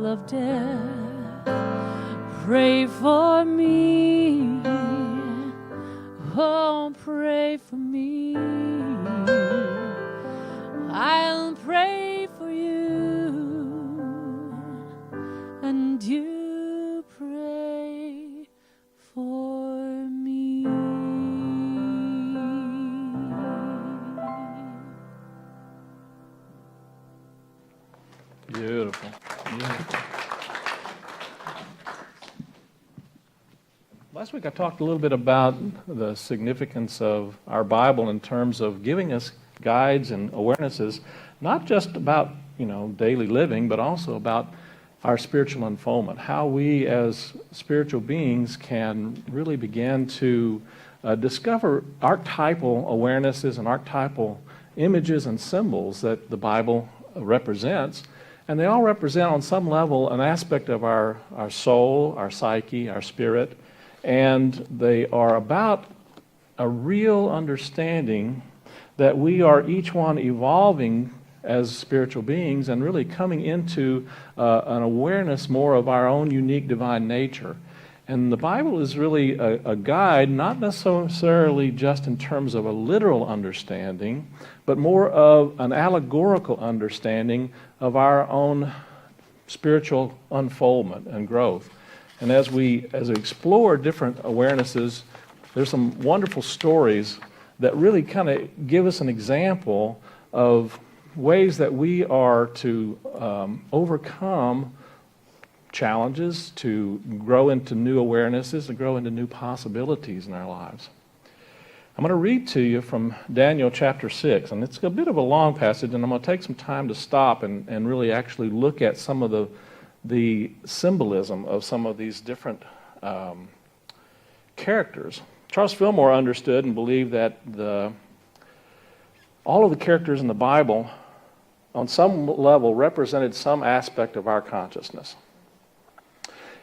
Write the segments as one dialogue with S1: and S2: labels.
S1: of death, pray for me. Oh, pray for me. I'll pray for you, and you pray for me.
S2: Beautiful. Beautiful. Last week I talked a little bit about the significance of our Bible in terms of giving us guides and awarenesses, not just about, daily living, but also about our spiritual unfoldment, how we as spiritual beings can really begin to discover archetypal awarenesses and archetypal images and symbols that the Bible represents. And they all represent on some level an aspect of our soul, our psyche, our spirit, and they are about a real understanding that we are each one evolving as spiritual beings and really coming into an awareness more of our own unique divine nature. And the Bible is really a guide, not necessarily just in terms of a literal understanding, but more of an allegorical understanding of our own spiritual unfoldment and growth. And as we explore different awarenesses, there's some wonderful stories that really kind of give us an example of ways that we are to overcome challenges, to grow into new awarenesses, to grow into new possibilities in our lives. I'm going to read to you from Daniel chapter 6, and it's a bit of a long passage, and I'm going to take some time to stop and really actually look at some of the symbolism of some of these different characters. Charles Fillmore understood and believed that all of the characters in the Bible, on some level, represented some aspect of our consciousness.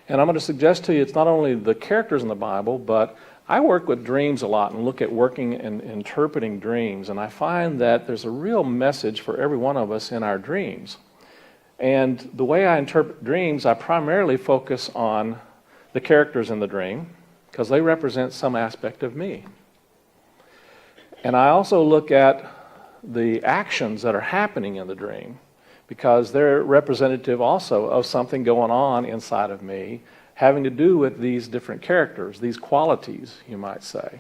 S2: And I'm going to suggest to you it's not only the characters in the Bible, but I work with dreams a lot and look at working and interpreting dreams, and I find that there's a real message for every one of us in our dreams. And the way I interpret dreams, I primarily focus on the characters in the dream because they represent some aspect of me. And I also look at the actions that are happening in the dream because they're representative also of something going on inside of me having to do with these different characters, these qualities, you might say.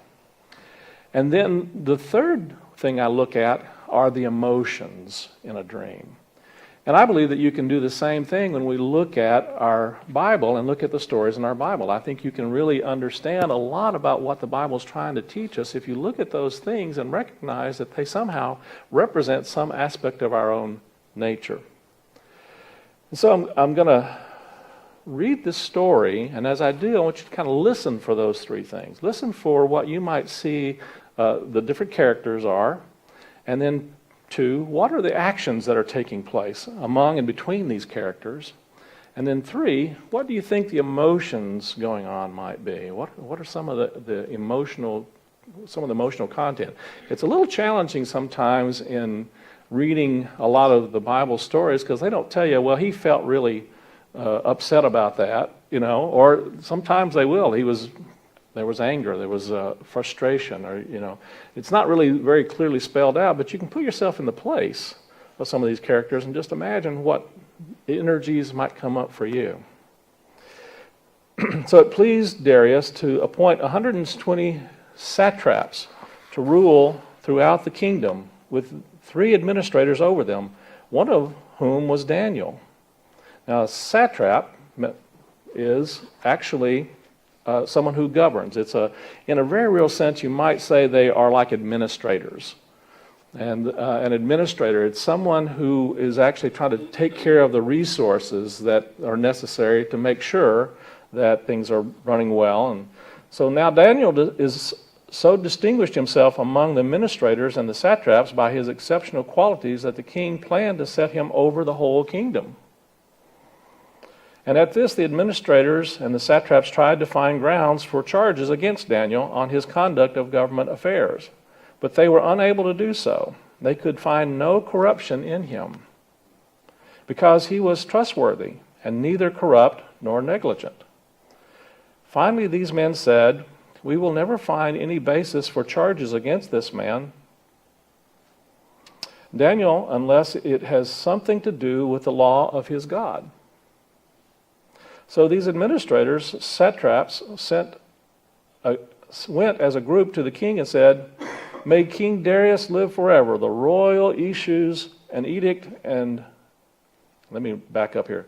S2: And then the third thing I look at are the emotions in a dream. And I believe that you can do the same thing when we look at our Bible and look at the stories in our Bible. I think you can really understand a lot about what the Bible is trying to teach us if you look at those things and recognize that they somehow represent some aspect of our own nature. And so I'm going to read this story, and as I do, I want you to kind of listen for those three things. Listen for what you might see the different characters are, and then 2, what are the actions that are taking place among and between these characters? And then 3, what do you think the emotions going on might be? What are some of the emotional content? It's a little challenging sometimes in reading a lot of the Bible stories because they don't tell you, well, he felt really upset about that, or sometimes they will. There was anger, there was frustration, or, it's not really very clearly spelled out, but you can put yourself in the place of some of these characters and just imagine what energies might come up for you. So it pleased Darius to appoint 120 satraps to rule throughout the kingdom with 3 administrators over them, one of whom was Daniel. Now, a satrap is actually someone who governs. In a very real sense, you might say they are like administrators. And an administrator, it's someone who is actually trying to take care of the resources that are necessary to make sure that things are running well. And so now Daniel is so distinguished himself among the administrators and the satraps by his exceptional qualities that the king planned to set him over the whole kingdom. And at this, the administrators and the satraps tried to find grounds for charges against Daniel on his conduct of government affairs. But they were unable to do so. They could find no corruption in him because he was trustworthy and neither corrupt nor negligent. Finally, these men said, "We will never find any basis for charges against this man, Daniel, unless it has something to do with the law of his God." So these administrators, satraps, went as a group to the king and said, "May King Darius live forever. The royal issues an edict and..." Let me back up here.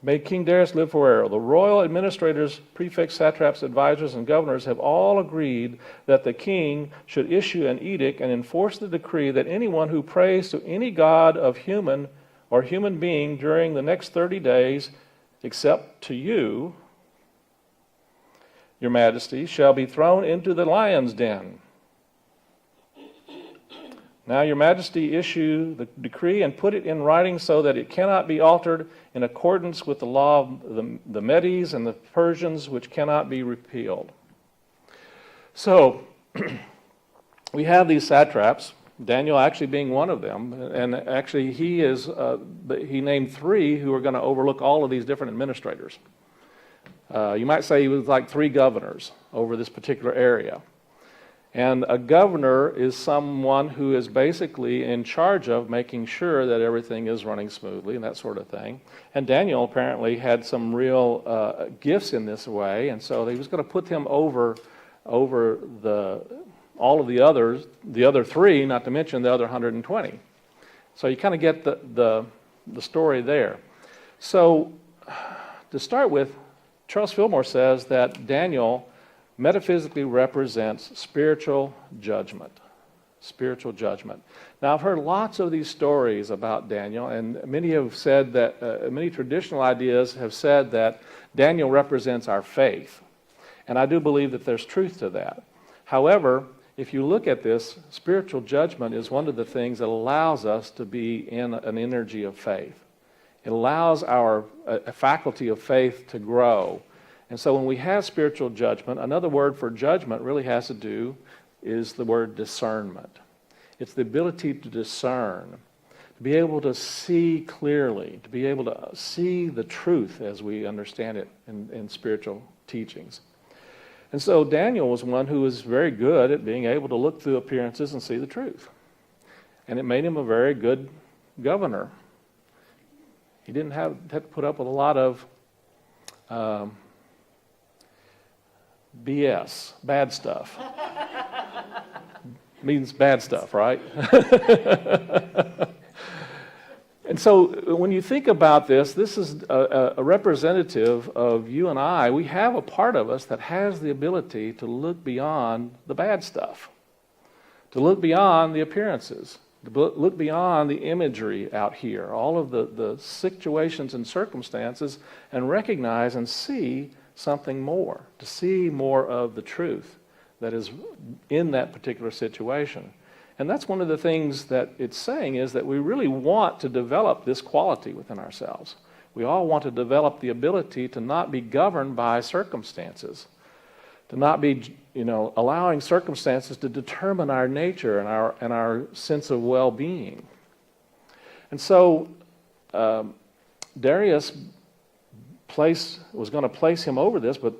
S2: "May King Darius live forever. The royal administrators, prefects, satraps, advisors, and governors have all agreed that the king should issue an edict and enforce the decree that anyone who prays to any god of human or human being during the next 30 days, except to you, your majesty, shall be thrown into the lion's den. Now, your majesty, issue the decree and put it in writing so that it cannot be altered in accordance with the law of the Medes and the Persians, which cannot be repealed." So, we have these satraps, Daniel actually being one of them, and actually he named 3 who are going to overlook all of these different administrators. You might say he was like 3 governors over this particular area. And a governor is someone who is basically in charge of making sure that everything is running smoothly and that sort of thing. And Daniel apparently had some real gifts in this way, and so he was going to put him over all of the others, the other 3, not to mention the other 120. So you kind of get the story there. So to start with, Charles Fillmore says that Daniel metaphysically represents spiritual judgment. Spiritual judgment. Now, I've heard lots of these stories about Daniel, and many have said that, many traditional ideas have said that Daniel represents our faith. And I do believe that there's truth to that. However, if you look at this, spiritual judgment is one of the things that allows us to be in an energy of faith. It allows our faculty of faith to grow. And so when we have spiritual judgment, another word for judgment really has to do is the word discernment. It's the ability to discern, to be able to see clearly, to be able to see the truth as we understand it in spiritual teachings. And so Daniel was one who was very good at being able to look through appearances and see the truth. And it made him a very good governor. He didn't have to put up with a lot of BS, bad stuff. Means bad stuff, right? And so when you think about this, this is a representative of you and I. We have a part of us that has the ability to look beyond the bad stuff, to look beyond the appearances, to look beyond the imagery out here, all of the situations and circumstances, and recognize and see something more, to see more of the truth that is in that particular situation. And that's one of the things that it's saying, is that we really want to develop this quality within ourselves. We all want to develop the ability to not be governed by circumstances, to not be, allowing circumstances to determine our nature and our sense of well-being. And so Darius was going to place him over this, but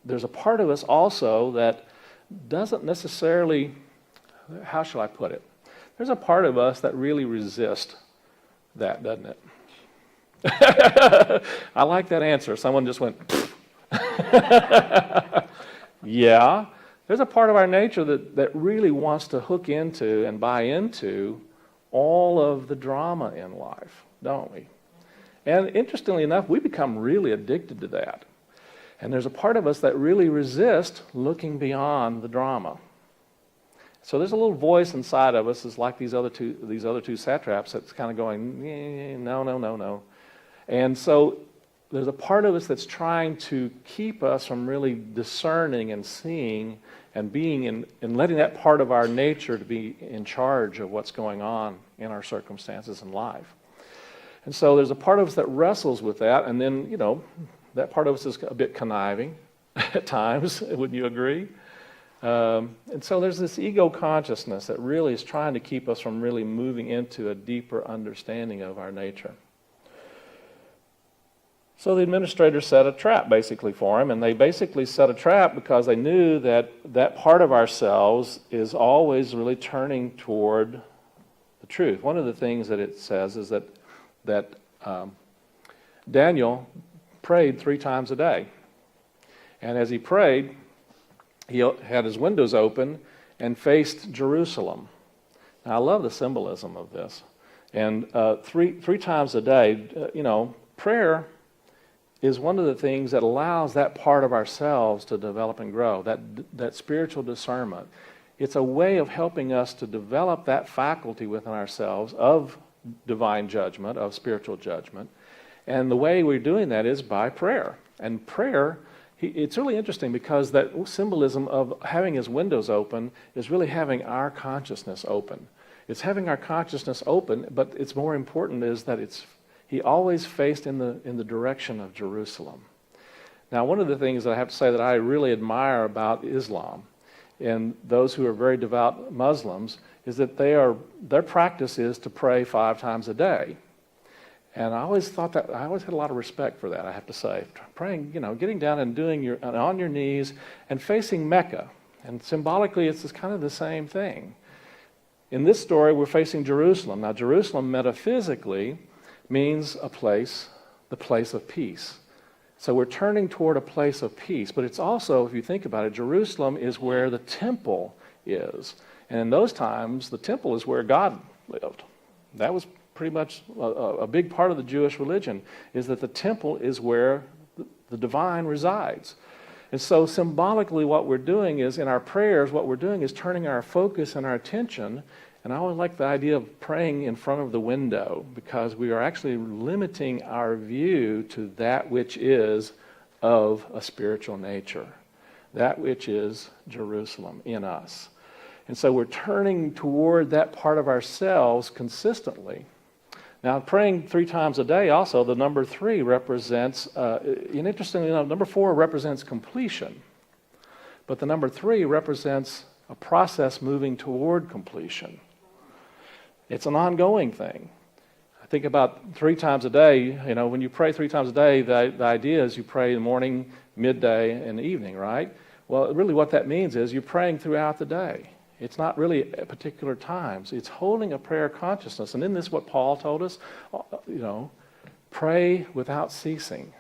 S2: there's a part of us also that doesn't necessarily, how shall I put it? There's a part of us that really resists that, doesn't it? I like that answer. Someone just went, yeah. There's a part of our nature that really wants to hook into and buy into all of the drama in life, don't we? And interestingly enough, we become really addicted to that. And there's a part of us that really resists looking beyond the drama. So there's a little voice inside of us, is like these other two satraps, that's kind of going, no. And so there's a part of us that's trying to keep us from really discerning and seeing and being and letting that part of our nature to be in charge of what's going on in our circumstances in life. And so there's a part of us that wrestles with that, and then, that part of us is a bit conniving at times, wouldn't you agree? And so there's this ego consciousness that really is trying to keep us from really moving into a deeper understanding of our nature. So the administrators set a trap basically for him, and they basically set a trap because they knew that that part of ourselves is always really turning toward the truth. One of the things that it says is that Daniel prayed 3 times a day. And as he prayed, he had his windows open and faced Jerusalem. Now, I love the symbolism of this. And three times a day, prayer is one of the things that allows that part of ourselves to develop and grow, that spiritual discernment. It's a way of helping us to develop that faculty within ourselves of divine judgment, of spiritual judgment. And the way we're doing that is by prayer. And prayer, it's really interesting because that symbolism of having his windows open is really having our consciousness open. It's having our consciousness open, but it's more important is that he always faced in the direction of Jerusalem. Now, one of the things that I have to say that I really admire about Islam and those who are very devout Muslims is that their practice is to pray 5 times a day. And I always had a lot of respect for that, I have to say. Praying, getting down and doing on your knees and facing Mecca. And symbolically, it's kind of the same thing. In this story, we're facing Jerusalem. Now, Jerusalem metaphysically means the place of peace. So we're turning toward a place of peace. But it's also, if you think about it, Jerusalem is where the temple is. And in those times, the temple is where God lived. That was pretty much a big part of the Jewish religion, is that the temple is where the divine resides. And so symbolically what we're doing is, in our prayers, what we're doing is turning our focus and our attention. And I always like the idea of praying in front of the window, because we are actually limiting our view to that which is of a spiritual nature, that which is Jerusalem in us. And so we're turning toward that part of ourselves consistently. Now, praying 3 times a day also, the number 3 represents, and interestingly enough, number 4 represents completion. But the number 3 represents a process moving toward completion. It's an ongoing thing. I think about 3 times a day, when you pray 3 times a day, the idea is you pray in the morning, midday, and evening, right? Well, really what that means is you're praying throughout the day. It's not really at particular times. It's holding a prayer consciousness. And isn't this what Paul told us? Pray without ceasing.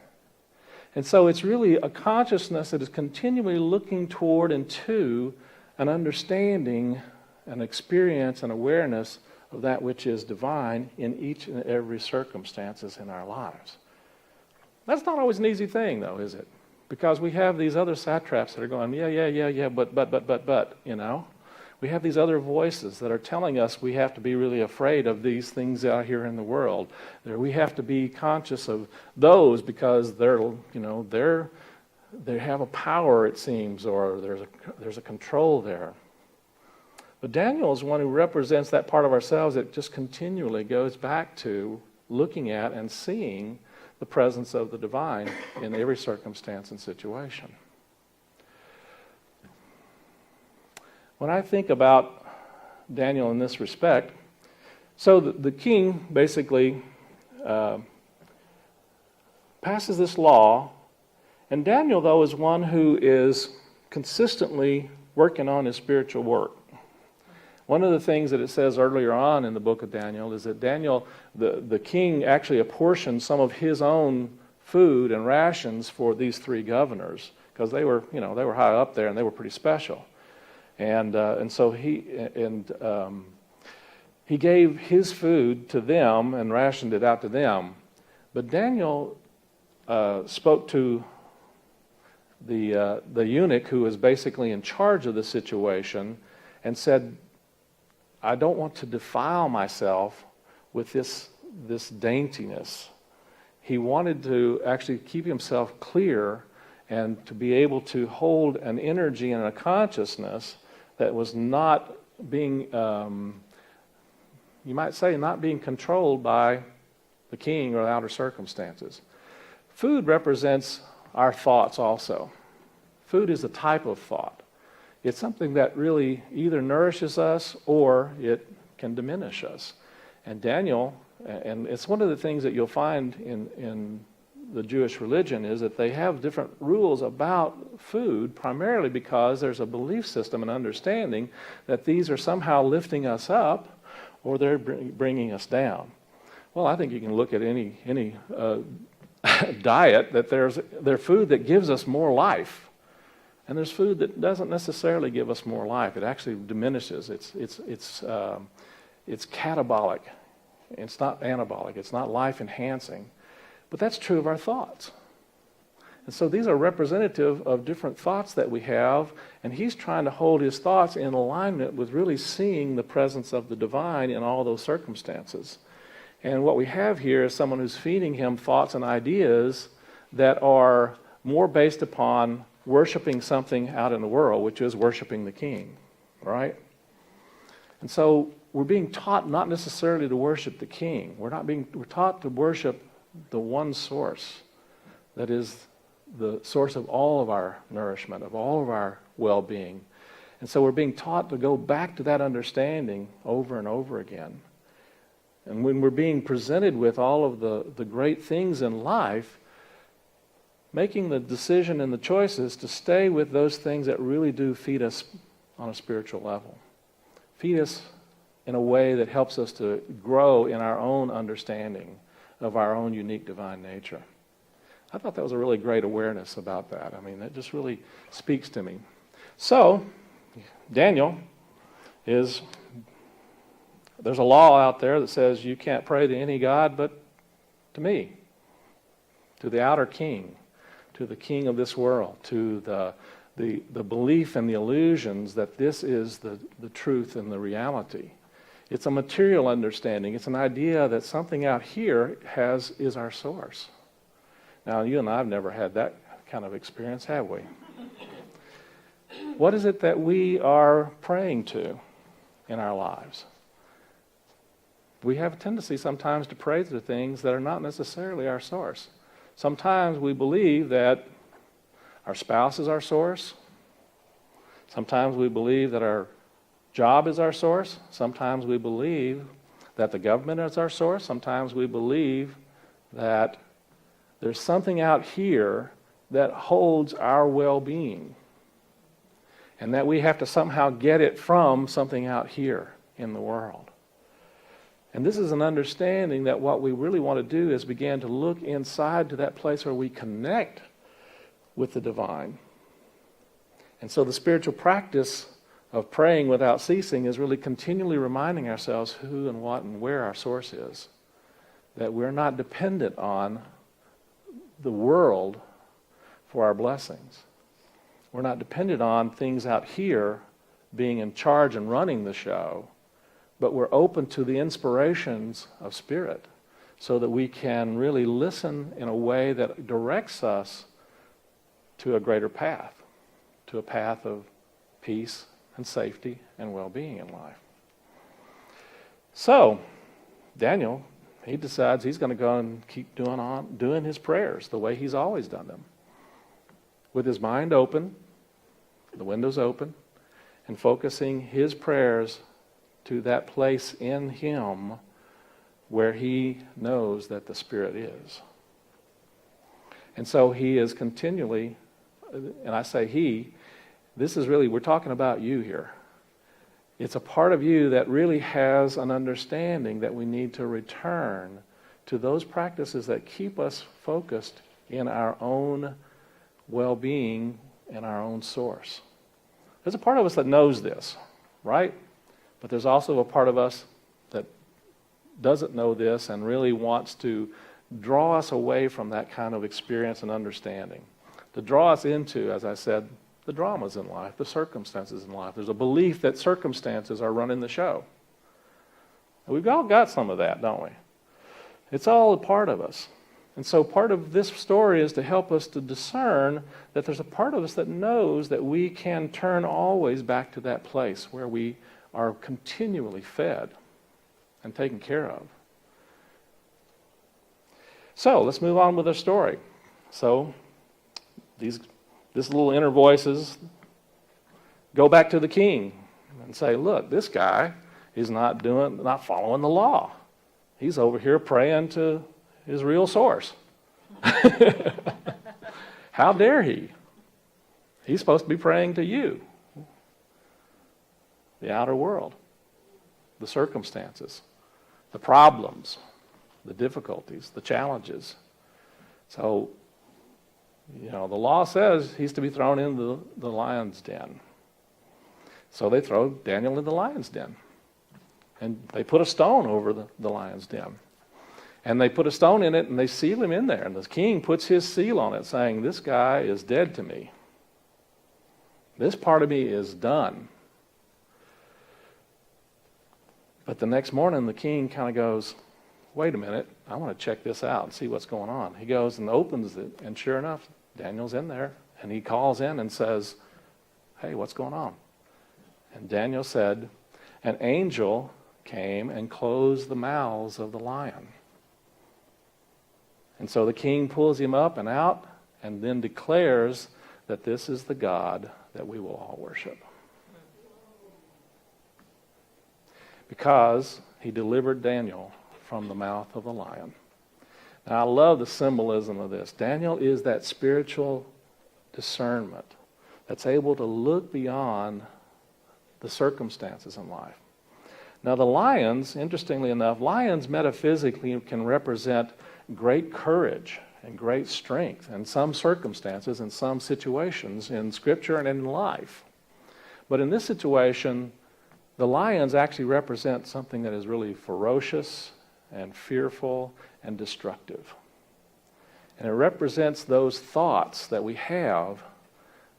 S2: And so it's really a consciousness that is continually looking toward and to an understanding, an experience, an awareness of that which is divine in each and every circumstances in our lives. That's not always an easy thing, though, is it? Because we have these other satraps that are going, but, We have these other voices that are telling us we have to be really afraid of these things out here in the world. We have to be conscious of those because they have a power, it seems, or there's a control there. But Daniel is one who represents that part of ourselves that just continually goes back to looking at and seeing the presence of the divine in every circumstance and situation. When I think about Daniel in this respect, so the king basically passes this law, and Daniel, though, is one who is consistently working on his spiritual work. One of the things that it says earlier on in the book of Daniel is that Daniel, the king, actually apportioned some of his own food and rations for these 3 governors, because they were high up there and they were pretty special. And so he gave his food to them and rationed it out to them. But Daniel spoke to the eunuch who was basically in charge of the situation and said, I don't want to defile myself with this daintiness. He wanted to actually keep himself clear and to be able to hold an energy and a consciousness that was not being, you might say, not being controlled by the king or the outer circumstances. Food represents our thoughts also. Food is a type of thought. It's something that really either nourishes us or it can diminish us. And Daniel, and it's one of the things that you'll find in the Jewish religion is that they have different rules about food, primarily because there's a belief system and understanding that these are somehow lifting us up or they're bringing us down. Well, I think you can look at any diet that there's food that gives us more life, and there's food that doesn't necessarily give us more life. It actually diminishes. It's catabolic. It's not anabolic. It's not life enhancing. But that's true of our thoughts. And so these are representative of different thoughts that we have, and he's trying to hold his thoughts in alignment with really seeing the presence of the divine in all those circumstances. And what we have here is someone who's feeding him thoughts and ideas that are more based upon worshiping something out in the world, which is worshiping the king, right? And so we're being taught not necessarily to worship the king. We're taught to worship the one source that is the source of all of our nourishment, of all of our well-being. And so we're being taught to go back to that understanding over and over again. And when we're being presented with all of the great things in life, making the decision and the choices to stay with those things that really do feed us on a spiritual level. Feed us in a way that helps us to grow in our own understanding of our own unique divine nature. I thought that was a really great awareness about that. I mean, that just really speaks to me. So, Daniel there's a law out there that says you can't pray to any god but to me, to the outer king, to the king of this world, to the belief and the illusions that this is the truth and the reality. It's a material understanding. It's an idea that something out here is our source. Now, you and I have never had that kind of experience, have we? What is it that we are praying to in our lives? We have a tendency sometimes to pray to things that are not necessarily our source. Sometimes we believe that our spouse is our source. Sometimes we believe that our job is our source. Sometimes we believe that the government is our source. Sometimes we believe that there's something out here that holds our well-being, and that we have to somehow get it from something out here in the world. And this is an understanding that what we really want to do is begin to look inside to that place where we connect with the divine. And so the spiritual practice of praying without ceasing is really continually reminding ourselves who and what and where our source is. That we're not dependent on the world for our blessings. We're not dependent on things out here being in charge and running the show, but we're open to the inspirations of Spirit so that we can really listen in a way that directs us to a greater path, to a path of peace and safety and well-being in life. So, Daniel, he decides he's going to go and keep doing his prayers the way he's always done them, with his mind open, the windows open, and focusing his prayers to that place in him where he knows that the Spirit is. And so he is continually, and I say he, this is really, we're talking about you here. It's a part of you that really has an understanding that we need to return to those practices that keep us focused in our own well-being and our own source. There's a part of us that knows this, right? But there's also a part of us that doesn't know this and really wants to draw us away from that kind of experience and understanding. To draw us into, as I said, the dramas in life, the circumstances in life. There's a belief that circumstances are running the show. We've all got some of that, don't we? It's all a part of us. And so part of this story is to help us to discern that there's a part of us that knows that we can turn always back to that place where we are continually fed and taken care of. So let's move on with our story. So this little inner voices go back to the king and say, look, this guy is not following the law. He's over here praying to his real source. How dare he? He's supposed to be praying to you, the outer world, the circumstances, the problems, the difficulties, the challenges. So, the law says he's to be thrown into the lion's den. So they throw Daniel in the lion's den. And they put a stone over the lion's den. And they put a stone in it and they seal him in there. And the king puts his seal on it saying, this guy is dead to me. This part of me is done. But the next morning the king kind of goes, wait a minute, I want to check this out and see what's going on. He goes and opens it, and sure enough, Daniel's in there. And he calls in and says, hey, what's going on? And Daniel said, an angel came and closed the mouths of the lion. And so the king pulls him up and out and then declares that this is the God that we will all worship. Because he delivered Daniel from the mouth of the lion. Now, I love the symbolism of this. Daniel is that spiritual discernment that's able to look beyond the circumstances in life. Now, the lions, interestingly enough, lions metaphysically can represent great courage and great strength in some circumstances, in some situations, in Scripture and in life. But in this situation, the lions actually represent something that is really ferocious and fearful and destructive. And it represents those thoughts that we have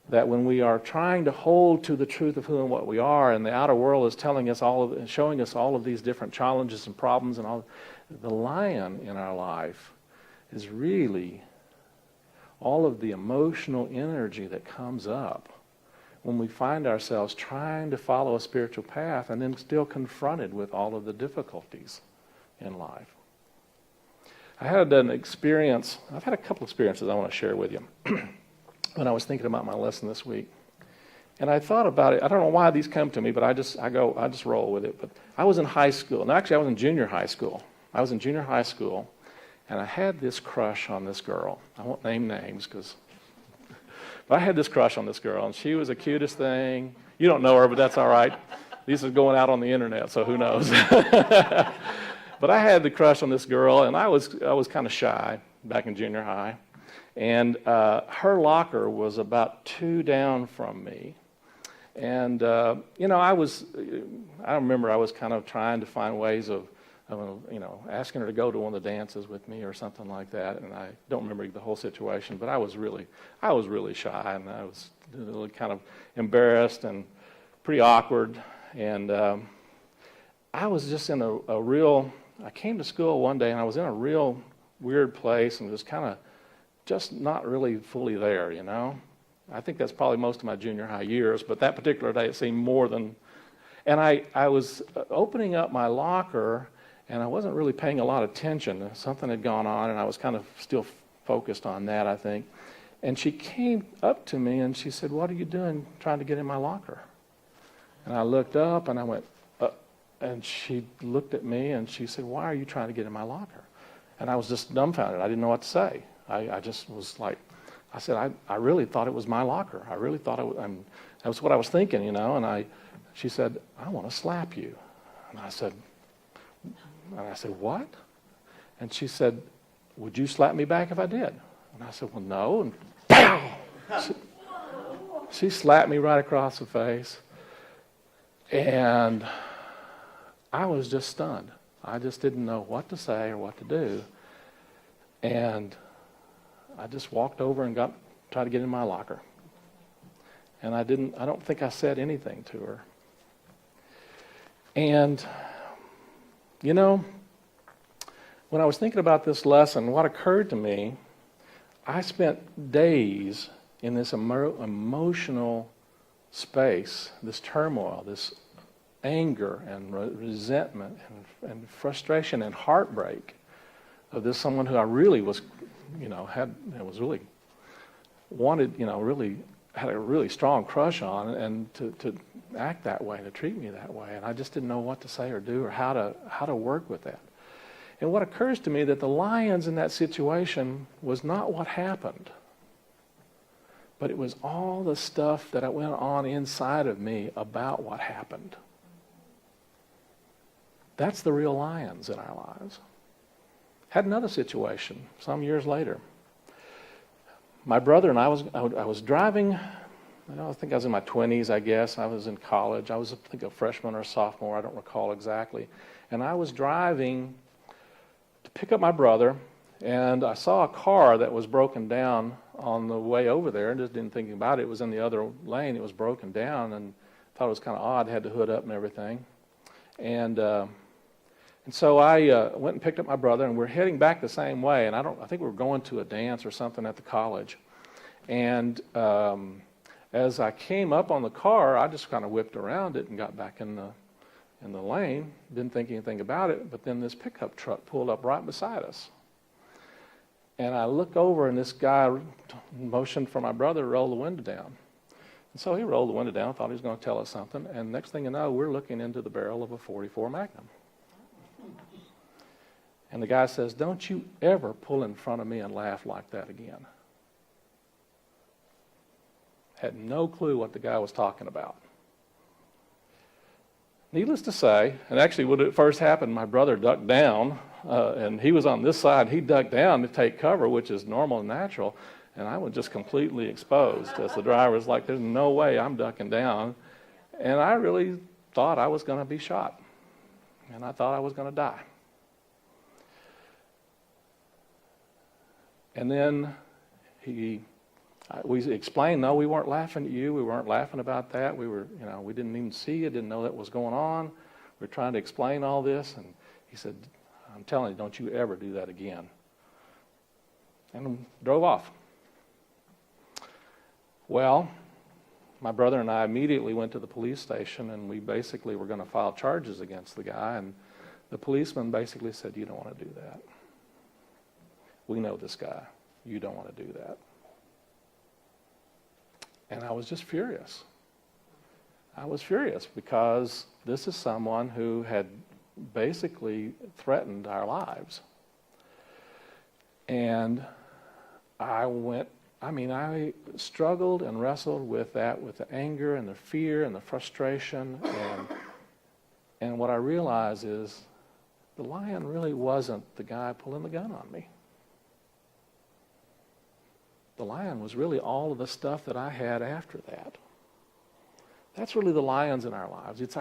S2: that when we are trying to hold to the truth of who and what we are, and the outer world is telling us showing us all of these different challenges and problems and all, the lion in our life is really all of the emotional energy that comes up when we find ourselves trying to follow a spiritual path and then still confronted with all of the difficulties in life. I've had a couple experiences I want to share with you when I was thinking about my lesson this week. And I thought about it. I don't know why these come to me, but I just roll with it. But I was in high school. No, actually, I was in junior high school. And I had this crush on this girl. I won't name names, but I had this crush on this girl, and she was the cutest thing. You don't know her, but that's all right. These are going out on the internet, so who knows? But I had the crush on this girl, and I was kind of shy back in junior high. And her locker was about 2 down from me. And, I remember I was kind of trying to find ways of asking her to go to one of the dances with me or something like that. And I don't remember the whole situation, but I was really shy, and I was really kind of embarrassed and pretty awkward. And I was just in I came to school one day, and I was in a real weird place and was kind of just not really fully there, I think that's probably most of my junior high years, but that particular day it seemed more than. And I was opening up my locker, and I wasn't really paying a lot of attention. Something had gone on, and I was kind of still focused on that, I think. And she came up to me, and she said, "What are you doing trying to get in my locker?" And I looked up, and I went, and she looked at me, and she said, "Why are you trying to get in my locker?" And I was just dumbfounded. I didn't know what to say. I just was like, I said, I really thought it was my locker. I really thought and that was what I was thinking, And she said, "I want to slap you." And I said, "What?" And she said, "Would you slap me back if I did?" And I said, "Well, no." And pow! She slapped me right across the face. And I was just stunned. I just didn't know what to say or what to do. And I just walked over and tried to get in my locker. And I don't think I said anything to her. And, when I was thinking about this lesson, what occurred to me, I spent days in this emotional space, this turmoil, this anger and resentment and frustration and heartbreak of this someone who I really was, really wanted, really had a really strong crush on, and to act that way, to treat me that way, and I just didn't know what to say or do or how to work with that. And what occurs to me that the lions in that situation was not what happened, but it was all the stuff that went on inside of me about what happened. That's the real lions in our lives. Had another situation some years later. My brother and I was driving. I think I was in my 20s, I guess. I was in college. I was, I think, a freshman or a sophomore. I don't recall exactly. And I was driving to pick up my brother, and I saw a car that was broken down on the way over there, and just didn't think about it. It was in the other lane. It was broken down, and thought it was kind of odd. Had the hood up and everything. And so I went and picked up my brother, and we're heading back the same way. And I think we were going to a dance or something at the college. And as I came up on the car, I just kind of whipped around it and got back in the lane. Didn't think anything about it. But then this pickup truck pulled up right beside us. And I look over, and this guy motioned for my brother to roll the window down. And so he rolled the window down, thought he was going to tell us something. And next thing you know, we're looking into the barrel of a .44 Magnum. And the guy says, "Don't you ever pull in front of me and laugh like that again." Had no clue what the guy was talking about. Needless to say, and actually when it first happened, my brother ducked down, and he was on this side. He ducked down to take cover, which is normal and natural, and I was just completely exposed as the driver was like, "There's no way I'm ducking down." And I really thought I was going to be shot, and I thought I was going to die. And then we explained, "No, we weren't laughing at you. We weren't laughing about that. We didn't even see it, didn't know that was going on. We were trying to explain all this." And he said, "I'm telling you, don't you ever do that again." And drove off. Well, my brother and I immediately went to the police station, and we basically were going to file charges against the guy. And the policeman basically said, "You don't want to do that. We know this guy. You don't want to do that." And I was just furious. I was furious because this is someone who had basically threatened our lives. And I struggled and wrestled with that, with the anger and the fear and the frustration. And what I realized is the lion really wasn't the guy pulling the gun on me. The lion was really all of the stuff that I had after that. That's really the lions in our lives. It's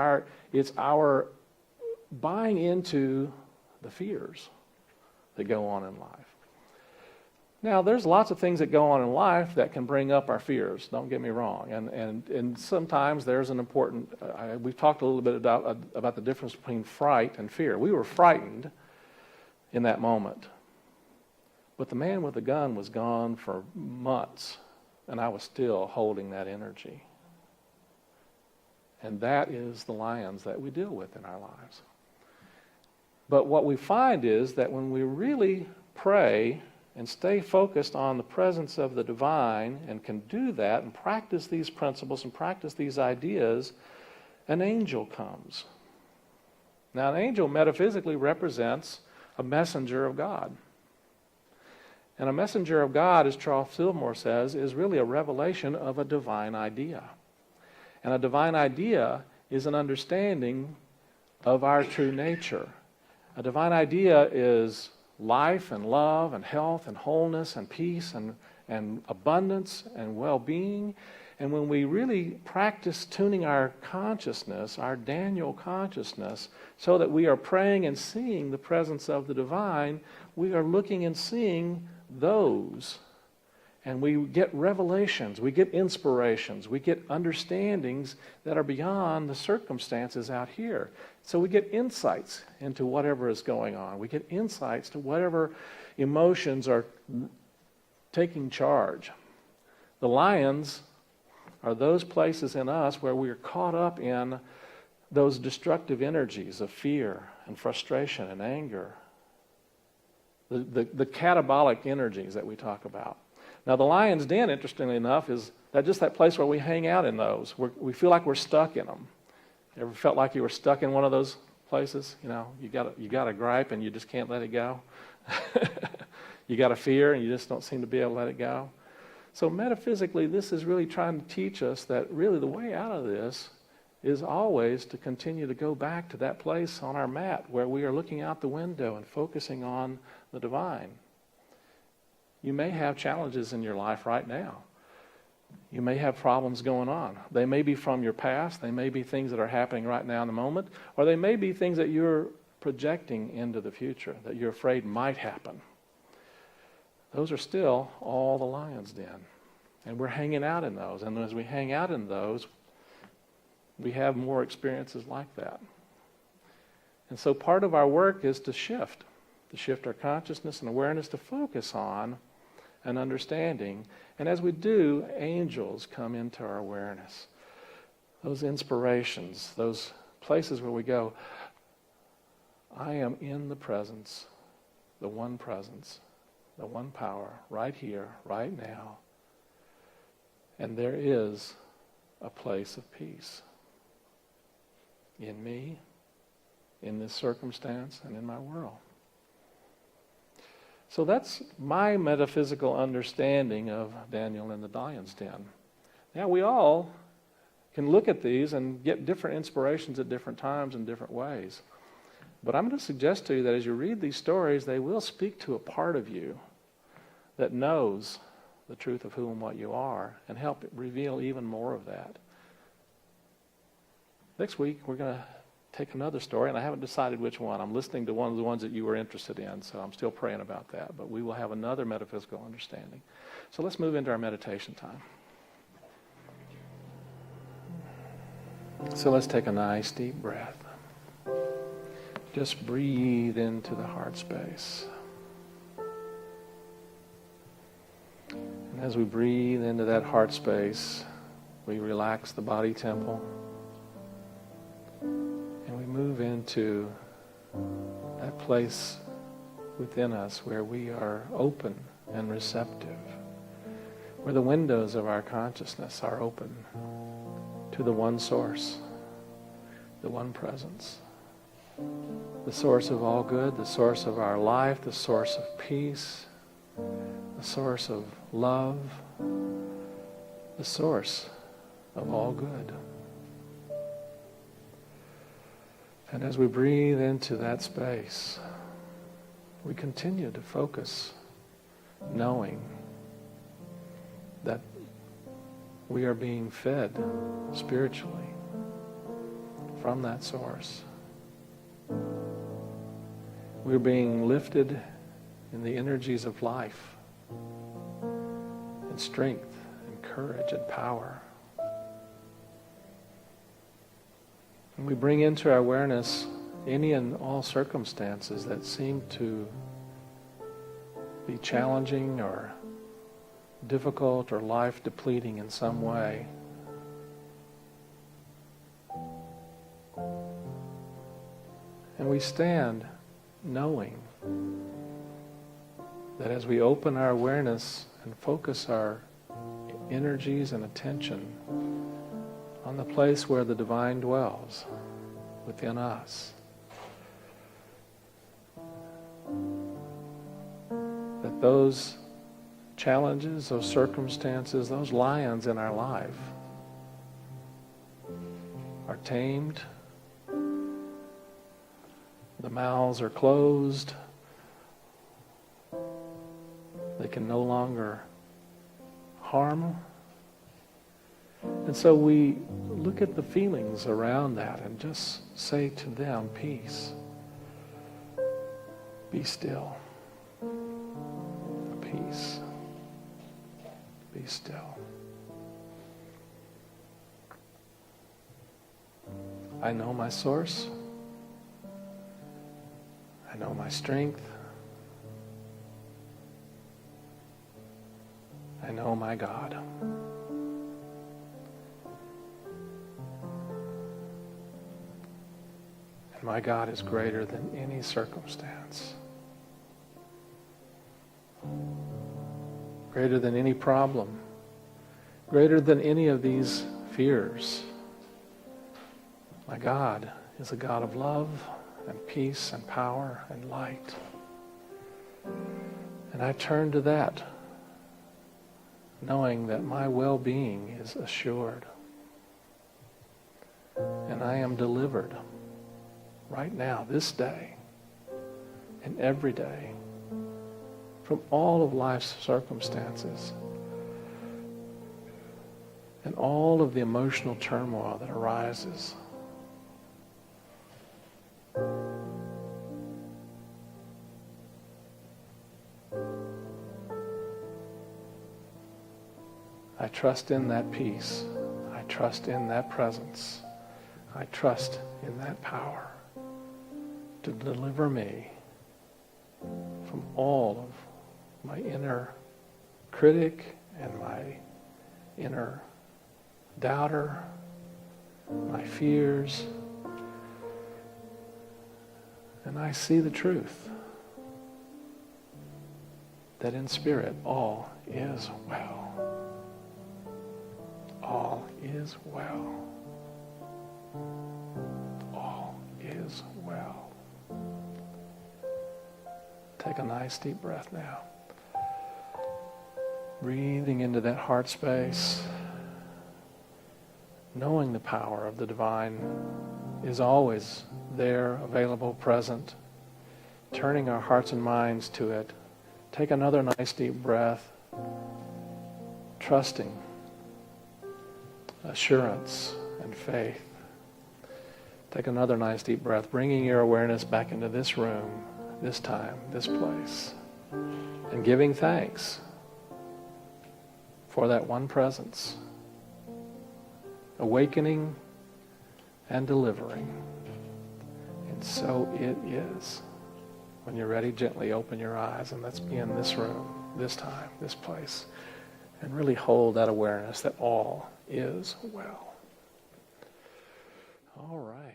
S2: our buying into the fears that go on in life. Now, there's lots of things that go on in life that can bring up our fears. Don't get me wrong. And sometimes there's an important. We've talked a little bit about the difference between fright and fear. We were frightened in that moment. But the man with the gun was gone for months, and I was still holding that energy. And that is the lions that we deal with in our lives. But what we find is that when we really pray and stay focused on the presence of the divine and can do that and practice these principles and practice these ideas, an angel comes. Now, an angel metaphysically represents a messenger of God. And a messenger of God, as Charles Fillmore says, is really a revelation of a divine idea. And a divine idea is an understanding of our true nature. A divine idea is life and love and health and wholeness and peace and abundance and well-being. And when we really practice tuning our consciousness, our Daniel consciousness, so that we are praying and seeing the presence of the divine, we are looking and seeing those. And we get revelations, we get inspirations, we get understandings that are beyond the circumstances out here. So we get insights into whatever is going on. We get insights to whatever emotions are taking charge. The lions are those places in us where we are caught up in those destructive energies of fear and frustration and anger. The catabolic energies that we talk about. Now, the lion's den, interestingly enough, is just that place where we hang out in those. We feel like we're stuck in them. Ever felt like you were stuck in one of those places? You got a gripe and you just can't let it go. You got a fear and you just don't seem to be able to let it go. So metaphysically, this is really trying to teach us that really the way out of this is always to continue to go back to that place on our mat where we are looking out the window and focusing on the divine. You may have challenges in your life right now. You may have problems going on. They may be from your past. They may be things that are happening right now in the moment. Or they may be things that you're projecting into the future that you're afraid might happen. Those are still all the lion's den. And we're hanging out in those. And as we hang out in those, we have more experiences like that. And so part of our work is to shift our consciousness and awareness to focus on an understanding. And as we do, angels come into our awareness. Those inspirations, those places where we go, I am in the presence, the one power, right here, right now. And there is a place of peace in me, in this circumstance, and in my world. So that's my metaphysical understanding of Daniel in the lion's den. Now we all can look at these and get different inspirations at different times in different ways. But I'm going to suggest to you that as you read these stories, they will speak to a part of you that knows the truth of who and what you are and help reveal even more of that. Next week, we're going to take another story, and I haven't decided which one. I'm listening to one of the ones that you were interested in, so I'm still praying about that. But we will have another metaphysical understanding. So let's move into our meditation time. So let's take a nice deep breath. Just breathe into the heart space. And as we breathe into that heart space, we relax the body temple. And we move into that place within us where we are open and receptive, where the windows of our consciousness are open to the one source, the one presence, the source of all good, the source of our life, the source of peace, the source of love, the source of all good. And as we breathe into that space, we continue to focus, knowing that we are being fed spiritually from that source. We're being lifted in the energies of life and strength and courage and power. And we bring into our awareness any and all circumstances that seem to be challenging or difficult or life depleting in some way. And we stand knowing that as we open our awareness and focus our energies and attention on the place where the divine dwells within us, that those challenges, those circumstances, those lions in our life are tamed, the mouths are closed, they can no longer harm. And so we look at the feelings around that and just say to them, peace, be still, peace, be still. I know my source. I know my strength. I know my God. And my God is greater than any circumstance. Greater than any problem. Greater than any of these fears. My God is a God of love and peace and power and light. And I turn to that, knowing that my well-being is assured. And I am delivered right now, this day, and every day, from all of life's circumstances and all of the emotional turmoil that arises. I trust in that peace. I trust in that presence. I trust in that power to deliver me from all of my inner critic and my inner doubter, my fears. And I see the truth that in spirit all is well. All is well. All is well. Take a nice deep breath now. Breathing into that heart space, knowing the power of the divine is always there, available, present, turning our hearts and minds to it. Take another nice deep breath, trusting, assurance, and faith. Take another nice deep breath, bringing your awareness back into this room, this time, this place, and giving thanks for that one presence, awakening and delivering. And so it is. When you're ready, gently open your eyes and let's be in this room, this time, this place, and really hold that awareness that all is well. All right.